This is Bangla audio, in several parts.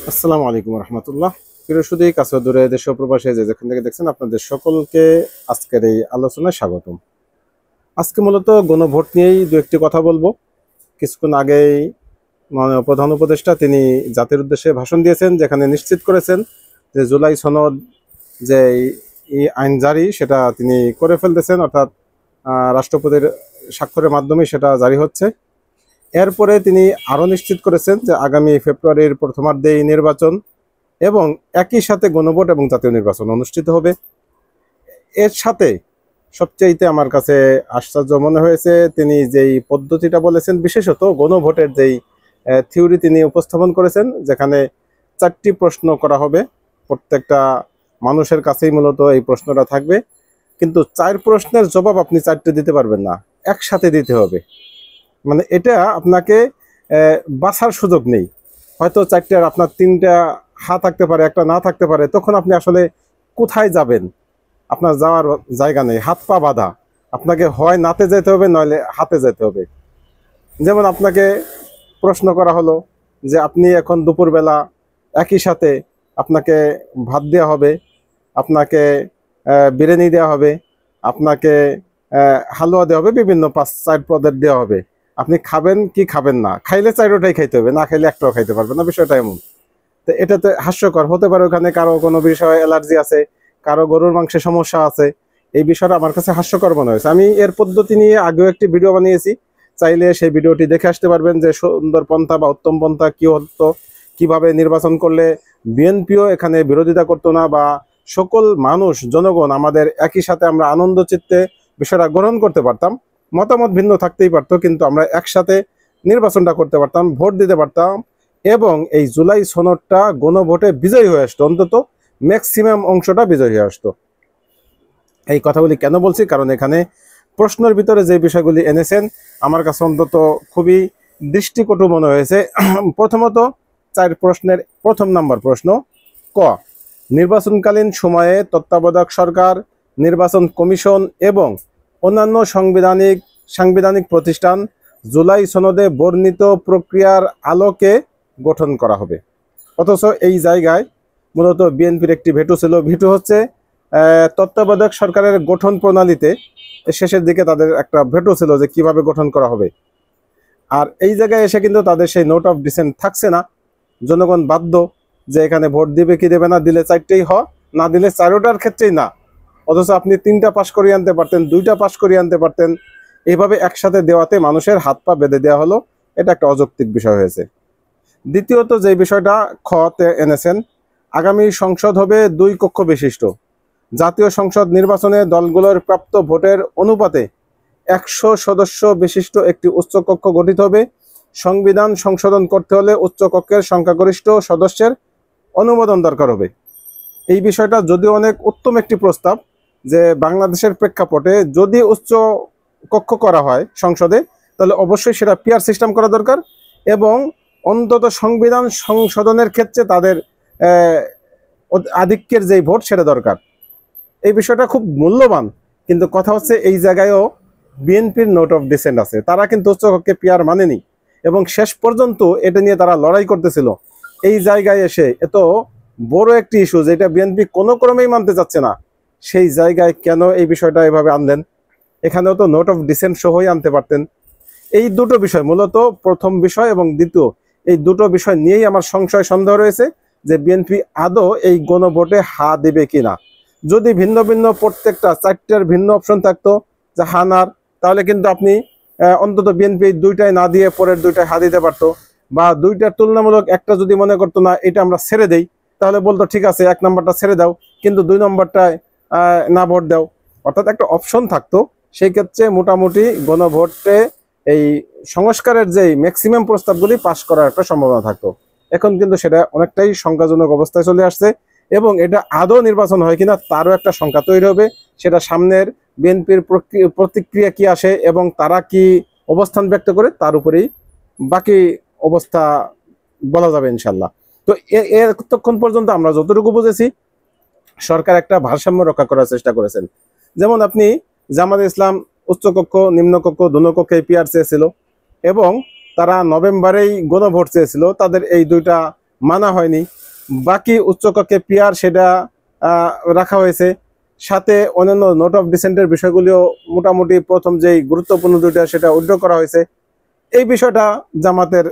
আসসালামু আলাইকুম রহমতুল্লাহ। প্রিয় সুধী কাছে দূরে দেশ ও প্রবাসে যে যেখান থেকে দেখছেন আপনাদের সকলকে আজকের এই আলোচনায় স্বাগতম। আজকে মূলত গণভোট নিয়েই দু একটি কথা বলবো। কিছুক্ষণ আগেই মাননীয় প্রধান উপদেষ্টা তিনি জাতির উদ্দেশ্যে ভাষণ দিয়েছেন, যেখানে নিশ্চিত করেছেন যে জুলাই সনদ যে এই আইন জারি সেটা তিনি করে ফেলতেছেন, অর্থাৎ রাষ্ট্রপতির স্বাক্ষরের মাধ্যমে সেটা জারি হচ্ছে। এরপরে তিনি আরও নিশ্চিত করেছেন যে আগামী ফেব্রুয়ারির প্রথমার্ধে এই নির্বাচন এবং একই সাথে গণভোট এবং জাতীয় নির্বাচন অনুষ্ঠিত হবে। এর সাথে সবচেয়ে আমার কাছে আশ্চর্য মনে হয়েছে তিনি যেই পদ্ধতিটা বলেছেন, বিশেষত গণভোটের যেই থিওরি তিনি উপস্থাপন করেছেন, যেখানে 4টি প্রশ্ন করা হবে, প্রত্যেকটা মানুষের কাছেই মূলত এই প্রশ্নটা থাকবে, কিন্তু 4 প্রশ্নের জবাব আপনি 4টে দিতে পারবেন না, একসাথে দিতে হবে। মানে এটা আপনাকে বাছার সুযোগ নেই। হয়তো 4টার আপনার 3টা হা থাকতে পারে, একটা না থাকতে পারে, তখন আপনি আসলে কোথায় যাবেন? আপনার যাওয়ার জায়গা নেই, হাত পা বাঁধা। আপনাকে হয় নাতে যেতে হবে, নইলে হাতে যেতে হবে। যেমন আপনাকে প্রশ্ন করা হলো যে আপনি এখন দুপুরবেলা একই সাথে আপনাকে ভাত দেওয়া হবে, আপনাকে বিরিয়ানি দেওয়া হবে, আপনাকে হালুয়া দেওয়া হবে, বিভিন্ন 5-4 পদের দেওয়া হবে। আপনি খাবেন কি খাবেন না? খাইলে 4টাই খাইতে হবে, না খাইলে একটাও খাইতে পারবেন না। বিষয়টা এমন। তো এটা তো হাস্যকর হতে পারে। ওখানে কারো কোনো বিষয়ে অ্যালার্জি আছে, কারো গরুর মাংসের সমস্যা আছে। এই বিষয়টা আমার কাছে হাস্যকর মনে হয়েছে। আমি এর পদ্ধতি নিয়ে আগেও একটি ভিডিও বানিয়েছি, চাইলে সেই ভিডিওটি দেখে আসতে পারবেন যে সুন্দর পন্থা বা উত্তম পন্থা কি হতো, কিভাবে নির্বাচন করলে বিএনপিও এখানে বিরোধিতা করতো না, বা সকল মানুষ জনগণ আমাদের একই সাথে আমরা আনন্দ চিত্তে বিষয়টা গ্রহণ করতে পারতাম। মতামত ভিন্ন থাকতেই পারতো, কিন্তু আমরা একসাথে নির্বাচনটা করতে পারতাম, ভোট দিতে পারতাম, এবং এই জুলাই সনদটা গণভোটে বিজয়ী হয়ে আসতো, অন্তত ম্যাক্সিমাম অংশটা বিজয়ী হয়ে আসতো। এই কথাগুলি কেন বলছি? কারণ এখানে প্রশ্নের ভিতরে যে বিষয়গুলি এনেছেন আমার কাছে অন্তত খুবই দৃষ্টিকটু মনে হয়েছে। প্রথমত 4 প্রশ্নের প্রথম নাম্বার প্রশ্ন ক, নির্বাচনকালীন সময়ে তত্ত্বাবধায়ক সরকার, নির্বাচন কমিশন এবং অন্যান্য সাংবিধানিক প্রতিষ্ঠান জুলাই সনদে বর্ণিত প্রক্রিয়ার আলোকে গঠন করা হবে। অথচ এই জায়গায় মূলত বিএনপির একটি ভেটো ছিল। ভেটো হচ্ছে তত্ত্বাবধায়ক সরকারের গঠন প্রণালীতে শেষের দিকে তাদের একটা ভেটো ছিল যে কিভাবে গঠন করা হবে। আর এই জায়গায় এসে কিন্তু তাদের সেই নোট অফ ডিসেন্ট থাকছে না। জনগণ বাধ্য যে এখানে ভোট দিবে কি দেবে না, দিলে 4টেই হ, না দিলে 4টার ক্ষেত্রেই না। অথচ আপনি 3টা পাশ করিয়ে আনতে পারতেন, 2টা পাশ করিয়ে আনতে পারতেন। এইভাবে একসাথে দেওয়াতে মানুষের হাত পা বেঁধে দেওয়া হলো। এটা একটা অযৌক্তিক বিষয় হয়েছে। দ্বিতীয়ত যে বিষয়টা খতে এনেছেন, আগামী সংসদ হবে 2 কক্ষ বিশিষ্ট। জাতীয় সংসদ নির্বাচনে দলগুলোর প্রাপ্ত ভোটের অনুপাতে 100 সদস্য বিশিষ্ট একটি উচ্চকক্ষ গঠিত হবে। সংবিধান সংশোধন করতে হলে উচ্চকক্ষের সংখ্যাগরিষ্ঠ সদস্যের অনুমোদন দরকার হবে। এই বিষয়টা যদিও অনেক উত্তম একটি প্রস্তাব, যে বাংলাদেশের প্রেক্ষাপটে যদি উচ্চ কক্ষ করা হয় সংসদে, তাহলে অবশ্যই সেটা পিআর সিস্টেম করা দরকার, এবং অন্তত সংবিধান সংশোধনের ক্ষেত্রে তাদের আধিক্যের যেই ভোট সেটা দরকার। এই বিষয়টা খুব মূল্যবান, কিন্তু কথা হচ্ছে এই জায়গায়ও বিএনপির নোট অফ ডিসেন্ট আছে। তারা কিন্তু উচ্চকক্ষে পিআর মানেনি, এবং শেষ পর্যন্ত এটা নিয়ে তারা লড়াই করতেছিল। এই জায়গায় এসে এত বড় একটি ইস্যু যেটা বিএনপি কোনো ক্রমেই মানতে চাচ্ছে না, সেই জায়গায় কেন এই বিষয়টা এভাবে আনলেন? এখানেও তো নোট অফ ডিসেন্ট সহই আনতে পারতেন। এই দুটো বিষয়, মূলত প্রথম বিষয় এবং দ্বিতীয়, এই দুটো বিষয় নিয়েই আমার সংশয় সন্দেহ রয়েছে যে বিএনপি আদৌ এই গণভোটে হা দেবে কিনা। যদি ভিন্ন ভিন্ন প্রত্যেকটা 4টার ভিন্ন অপশন থাকতো যে হানার, তাহলে কিন্তু আপনি অন্তত বিএনপি 2টায় না দিয়ে পরের 2টায় হা দিতে পারতো, বা 2টার তুলনামূলক একটা যদি মনে করতো না এটা আমরা ছেড়ে দেই, তাহলে বলতো ঠিক আছে 1 নম্বরটা ছেড়ে দাও, কিন্তু 2 নম্বরটায় না ভোট দাও। অর্থাৎ একটা অপশন থাকতো। সেই ক্ষেত্রে মোটামুটি গণভোটে এই সংস্কারের যে ম্যাক্সিমাম প্রস্তাবগুলি পাশ করার একটা সম্ভাবনা থাকতো। এখন কিন্তু সেটা অনেকটাই শঙ্কাজনক অবস্থায় চলে আসছে, এবং এটা আদৌ নির্বাচন হয় কিনা তারও একটা শঙ্কা তৈরি হবে। সেটা সামনের বিএনপির প্রতিক্রিয়া কি আসে এবং তারা কি অবস্থান ব্যক্ত করে তার উপরেই বাকি অবস্থা বলা যাবে ইনশাল্লাহ। তো এতক্ষণ পর্যন্ত আমরা যতটুকু বুঝেছি, সরকার একটা ভারসাম্য রক্ষা করার চেষ্টা করেছেন। যেমন আপনি জামাতে ইসলাম উচ্চকক্ষ নিম্নকক্ষ দুকক্ষে পিআর চেয়েছিল, এবং তারা নভেম্বরেই গণভোট চেয়েছিল। তাদের এই 2টা মানা হয়নি। বাকি উচ্চকক্ষে পিয়ার সেটা রাখা হয়েছে। সাথে অন্যান্য নোট অফ ডিসেন্টের বিষয়গুলিও মোটামুটি প্রথম যেই গুরুত্বপূর্ণ দুইটা সেটা উইথড্র করা হয়েছে। এই বিষয়টা জামাতের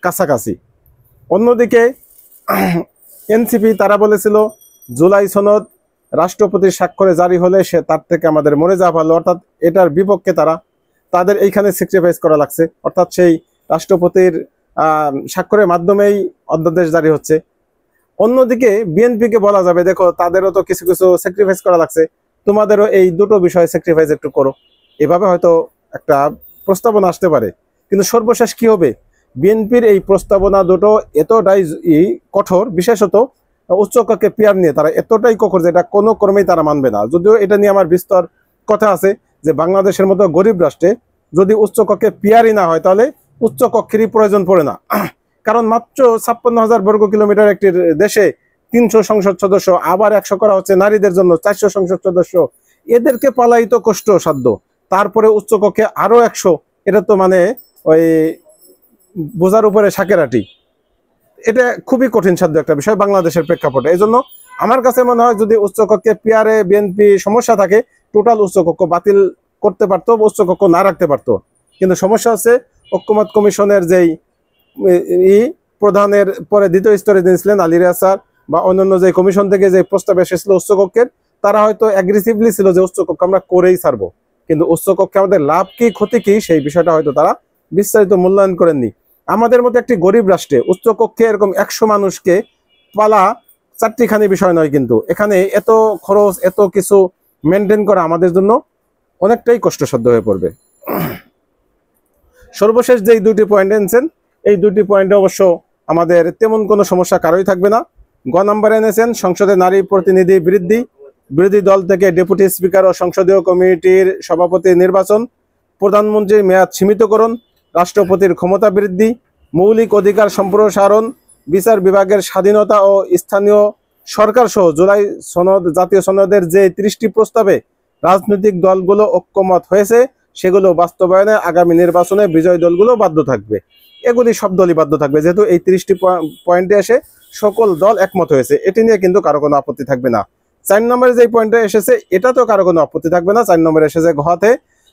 কাছাকাছি। অন্যদিকে এনসিপি তারা বলেছিল জুলাই সনদ রাষ্ট্রপতির স্বাক্ষরে জারি হলে সে তার থেকে আমাদের মরে যাওয়া ভালো, অর্থাৎ এটার বিপক্ষে তাদের এইখানে স্যাক্রিফাইস করা লাগছে, অর্থাৎ সেই রাষ্ট্রপতির স্বাক্ষরের মাধ্যমেই অধ্যাদেশ জারি হচ্ছে। অন্যদিকে বিএনপিকে বলা যাবে দেখো তাদেরও তো কিছু কিছু স্যাক্রিফাইস করা লাগছে, তোমাদেরও এই দুটো বিষয়ে স্যাক্রিফাইস একটু করো। এভাবে হয়তো একটা প্রস্তাবনা আসতে পারে। কিন্তু সর্বশেষ কি হবে, বিএনপির এই প্রস্তাবনা দুটো এতটাই কঠোর, বিশেষত উচ্চকক্ষে পিয়ার নিয়ে তারা এতটাই কঠোর যে এটা কোনো ক্রমেই তারা মানবে না। যদিও এটা নিয়ে আমার বিস্তর কথা আছে যে বাংলাদেশের মতো গরিব রাষ্ট্রে যদি উচ্চকক্ষে পিয়ারই না হয় তাহলে উচ্চকক্ষেরই প্রয়োজন পড়ে না। কারণ মাত্র 56,000 বর্গ কিলোমিটার একটি দেশে 300 সংসদ সদস্য, আবার 100 করা হচ্ছে নারীদের জন্য 400 সংসদ সদস্য, এদেরকে পালাই তো কষ্ট সাধ্য, তারপরে উচ্চকক্ষে আরো 100, এটা তো মানে ওই বোঝার উপরে শাকেরাটি। এটা খুবই কঠিন সাধ্য একটা বিষয় বাংলাদেশের প্রেক্ষাপটে। এই জন্য আমার কাছে মনে হয় যদি উচ্চকক্ষে পিয়ারে বিএনপি সমস্যা থাকে টোটাল উচ্চকক্ষ বাতিল করতে পারতো, উচ্চকক্ষ না রাখতে পারতো। কিন্তু সমস্যা হচ্ছে ঐক্যমত কমিশনের যেই প্রধানের পরে দ্বিতীয় স্তরে যিনি ছিলেন আলী রিয়াজ স্যার বা অন্যান্য যে কমিশন থেকে যে প্রস্তাব এসেছিল উচ্চকক্ষের, তারা হয়তো অ্যাগ্রেসিভলি ছিল যে উচ্চকক্ষ আমরা করেই ছাড়বো, কিন্তু উচ্চকক্ষে আমাদের লাভ কি ক্ষতি কি সেই বিষয়টা হয়তো তারা বিস্তারিত মূল্যায়ন করেননি। আমাদের মতো একটি গরিব রাষ্ট্রে উচ্চকক্ষে এরকম 100 মানুষকে পালা চারটিখানি বিষয় নয়, কিন্তু এখানে এত খরচ এত কিছু মেনটেন করা আমাদের জন্য অনেকটাই কষ্টসাধ্য হয়ে পড়বে। সর্বশেষ যেই দুটি পয়েন্ট এনেছেন এই দুটি পয়েন্টে অবশ্য আমাদের তেমন কোনো সমস্যা কারোই থাকবে না। গ নাম্বার এনেছেন সংসদে নারী প্রতিনিধি বৃদ্ধি, বিরোধী দল থেকে ডেপুটি স্পিকার ও সংসদীয় কমিটির সভাপতি নির্বাচন, প্রধানমন্ত্রীর মেয়াদ সীমিতকরণ, রাষ্ট্রপতির ক্ষমতা বৃদ্ধি, মৌলিক অধিকার সম্প্রসারণ, বিচার বিভাগের স্বাধীনতা ও স্থানীয় সরকার সহ জুলাই সনদ জাতীয় সনদের যে 30টি প্রস্তাবে রাজনৈতিক দলগুলো ঐক্যমত হয়েছে সেগুলো বাস্তবায়নে আগামী নির্বাচনে বিজয়ী দলগুলো বাধ্য থাকবে। এগুলি সব দলই বাধ্য থাকবে, যেহেতু এই 30টি পয়েন্টে এসে সকল দল একমত হয়েছে, এটি নিয়ে কিন্তু কারো কোনো আপত্তি থাকবে না। 4 নম্বরে যে পয়েন্টটা এসেছে এটা তো কারো কোনো আপত্তি থাকবে না। 4 নম্বরে এসেছে ঘতে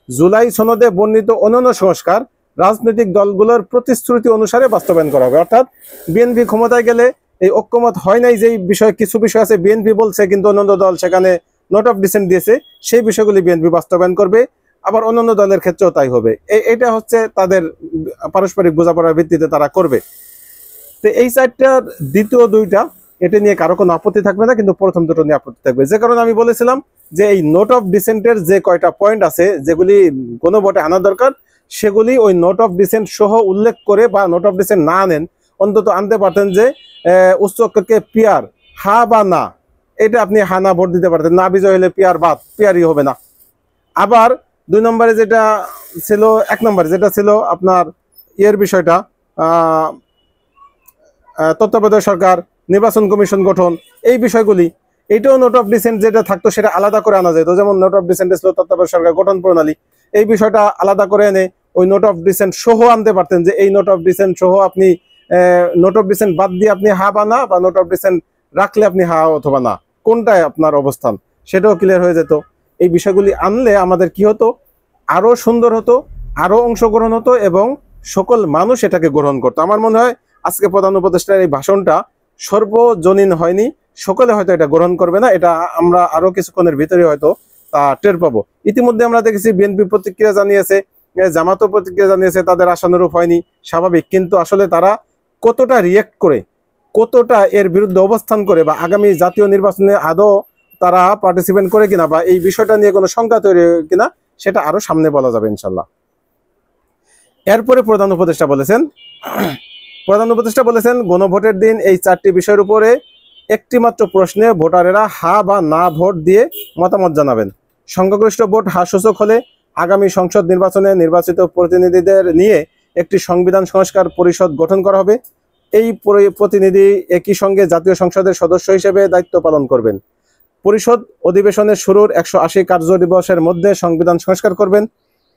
জুলাই সনদে বর্ণিত অন্যান্য সংস্কার রাজনৈতিক দলগুলোর প্রতিশ্রুতি অনুসারে বাস্তবায়ন করা হবে। অর্থাৎ বিএনপি ক্ষমতায় গেলে এই ঐক্যমত হয় নাই যেই বিষয়, কিছু বিষয় আছে বিএনপি বলছে কিন্তু অন্যান্য দল সেখানে নোট অফ ডিসেন্ট দিয়েছে, সেই বিষয়গুলি বিএনপি বাস্তবায়ন করবে, আবার অন্যান্য দলের ক্ষেত্রেও তাই হবে। এটা হচ্ছে তাদের পারস্পরিক বোঝাপড়ার ভিত্তিতে তারা করবে। তো এই চারটার দ্বিতীয় দুইটা এটা নিয়ে কারো কোনো আপত্তি থাকবে না, কিন্তু প্রথম দুটো নিয়ে আপত্তি থাকবে। যে কারণে আমি বলেছিলাম যে এই নোট অফ ডিসেন্টের যে কয়টা পয়েন্ট আছে যেগুলি কোনো ভোটে আনা দরকার সেগুলি ওই নোট অফ ডিসেন্ট সহ উল্লেখ করে, বা নোট অফ ডিসেন্ট না আনেন অন্তত আনতে পারতেন যে উচ্চকক্ষে পিয়ার হা বা না, এটা আপনি হা না ভোট দিতে পারতেন, না বিজয় হলে পিয়ার বাদ, পিয়ারই হবে না। আবার 2 নম্বরে যেটা ছিল, 1 নম্বরে যেটা ছিল আপনার ইয়ের বিষয়টা তত্ত্বাবধায়ক সরকার, নির্বাচন কমিশন গঠন, এই বিষয়গুলি এইটাও নোট অফ ডিসেন্ট যেটা থাকতো সেটা আলাদা করে আনা যেত। যেমন নোট অফ ডিসেন্ট ছিল তত্ত্বাবধায়ক সরকার গঠন প্রণালী, এই বিষয়টা আলাদা করে এনে ওই নোট অফ ডিসেন্ট সহ আনতে পারতেন যে এই নোট অফ ডিসেন্ট সহ আপনি নোট অফ ডিসেন্ট বাদ দিয়ে আপনি হা বা না, বা নোট অফ ডিসেন্ট রাখলে আপনি হা অথবা না, কোনটায় আপনার অবস্থান সেটাও ক্লিয়ার হয়ে যেত। এই বিষয়গুলি আনলে আমাদের কি হতো, আরো সুন্দর হতো, আরো অংশগ্রহণ হতো এবং সকল মানুষ এটাকে গ্রহণ করতো। আমার মনে হয় আজকে প্রধান উপদেষ্টার এই ভাষণটা সর্বজনীন হয়নি, সকলে হয়তো এটা গ্রহণ করবে না, এটা আমরা আরো কিছুক্ষণের ভিতরে হয়তো তা টের পাবো। ইতিমধ্যে আমরা দেখেছি বিএনপি প্রতিক্রিয়া জানিয়েছে, জামাতও প্রতিক্রিয়া জানিয়েছে, তাদের আশানুরূপ হয়নি, স্বাভাবিক। কিন্তু আসলে তারা কতটা রিয়েক্ট করে, কতটা এর বিরুদ্ধে অবস্থান করে, বা আগামী জাতীয় নির্বাচনে আদৌ তারা পার্টিসিপেট করে কিনা, বা এই বিষয়টা নিয়ে কোনো শঙ্কা তৈরি কিনা, সেটা আরো সামনে বলা যাবে ইনশাল্লাহ। এরপরে প্রধান উপদেষ্টা বলেছেন গণভোটের দিন এই 4টি বিষয়ের উপরে একটি মাত্র প্রশ্নে ভোটারেরা হা বা না ভোট দিয়ে মতামত জানাবেন। সংখ্যাগরিষ্ঠ ভোট হা সূচক হলে আগামী সংসদ নির্বাচনে নির্বাচিত প্রতিনিধিদের নিয়ে একটি সংবিধান সংস্কার পরিষদ গঠন করা হবে। এই প্রতিনিধি একই সঙ্গে জাতীয় সংসদের সদস্য হিসেবে দায়িত্ব পালন করবেন। পরিষদ অধিবেশনের শুরুর 180 কার্য দিবসের মধ্যে সংবিধান সংস্কার করবেন।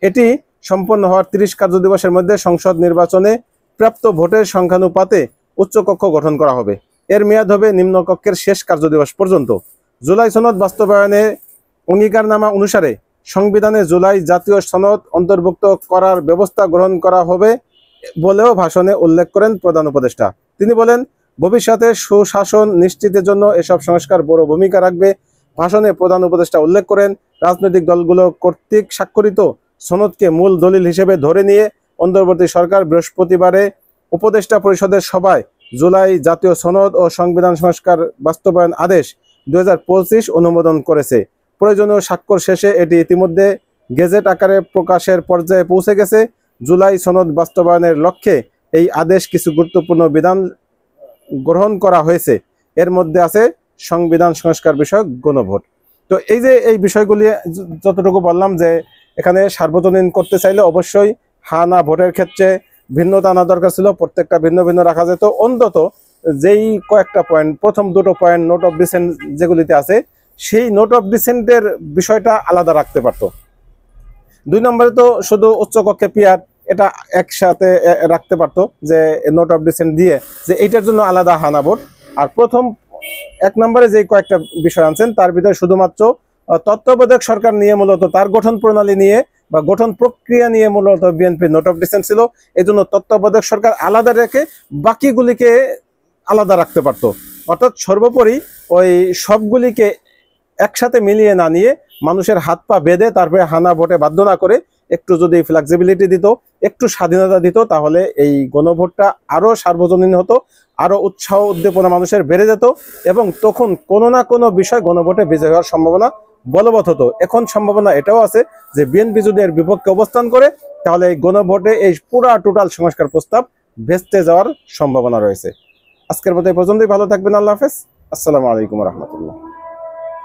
এটি সম্পন্ন হওয়ার 30 কার্য দিবসের মধ্যে সংসদ নির্বাচনে প্রাপ্ত ভোটের সংখ্যানুপাতে উচ্চকক্ষ গঠন করা হবে। এর মেয়াদ হবে নিম্নকক্ষের শেষ কার্যদিবস পর্যন্ত। জুলাই সনদ বাস্তবায়নে অঙ্গীকারনামা অনুসারে সংবিধানে জুলাই জাতীয় সনদ অন্তর্ভুক্ত করার ব্যবস্থা গ্রহণ করা হবে বলেও ভাষণে উল্লেখ করেন প্রধান উপদেষ্টা। তিনি বলেন, ভবিষ্যতে সুশাসন নিশ্চিতের জন্য এসব সংস্কার বড় ভূমিকা রাখবে। ভাষণে প্রধান উপদেষ্টা উল্লেখ করেন, রাজনৈতিক দলগুলো কর্তৃক স্বাক্ষরিত সনদকে মূল দলিল হিসেবে ধরে নিয়ে অন্তর্বর্তী সরকার বৃহস্পতিবারে উপদেষ্টা পরিষদের সভায় জুলাই জাতীয় সনদ ও সংবিধান সংস্কার বাস্তবায়ন আদেশ 2025 অনুমোদন করেছে। প্রয়োজনীয় স্বাক্ষর শেষে এটি ইতিমধ্যে গেজেট আকারে প্রকাশের পর্যায়ে পৌঁছে গেছে। জুলাই সনদ বাস্তবায়নের লক্ষ্যে এই আদেশ কিছু গুরুত্বপূর্ণ বিধান গ্রহণ করা হয়েছে। এর মধ্যে আছে সংবিধান সংস্কার বিষয়ক গণভোট। তো এই যে এই বিষয়গুলি যতটুকু বললাম, যে এখানে সার্বজনীন করতে চাইলে অবশ্যই হা না ভোটের ক্ষেত্রে ভিন্নতা আনা দরকার ছিল, প্রত্যেকটা ভিন্ন ভিন্ন রাখা যেত। অন্তত যেই কয়েকটা পয়েন্ট, প্রথম দুটো পয়েন্ট নোট অফ ডিসেন্ট যেগুলিতে আছে, সেই নোট অফ ডিসেন্টের বিষয়টা আলাদা রাখতে পারতো। 2 নম্বরে তো শুধু উচ্চকক্ষে পিয়ার, এটা একসাথে রাখতে পারতো, যে নোট অফ ডিসেন্ট দিয়ে যে এইটার জন্য আলাদা হানা ভোট। আর প্রথম 1 নম্বরে যে কয়েকটা বিষয় আনছেন তার ভিতরে শুধুমাত্র তত্ত্বাবধায়ক সরকার নিয়ে, মূলত তার গঠন প্রণালী নিয়ে বা গঠন প্রক্রিয়া নিয়ে মূলত বিএনপি নোট অফ ডিসেন্ট ছিল। এই জন্য তত্ত্বাবধায়ক সরকার আলাদা রেখে বাকিগুলিকে আলাদা রাখতে পারতো। অর্থাৎ সর্বোপরি ওই সবগুলিকে একসাথে মিলিয়ে না নিয়ে মানুষের হাত পা বেঁধে তারপরে হানা ভোটে বাধ্য না করে একটু যদি ফ্লেক্সিবিলিটি দিত, একটু স্বাধীনতা দিত, তাহলে এই গণভোটটা আরো সার্বজনীন হতো, আরো উৎসাহ উদ্দীপনা মানুষের বেড়ে যেত এবং তখন কোনো না কোনো বিষয় গণভোটে বিজয় হওয়ার সম্ভাবনা বলবৎ হতো। এখন সম্ভাবনা এটাও আছে যে বিএনপি যদি এর বিপক্ষে অবস্থান করে, তাহলে এই গণভোটে এই পুরা টোটাল সংস্কার প্রস্তাব ভেস্তে যাওয়ার সম্ভাবনা রয়েছে। আজকের মতো এই পর্যন্তই। ভালো থাকবেন। আল্লাহ হাফেজ। আসসালামু আলাইকুম রহমতুল্লাহ।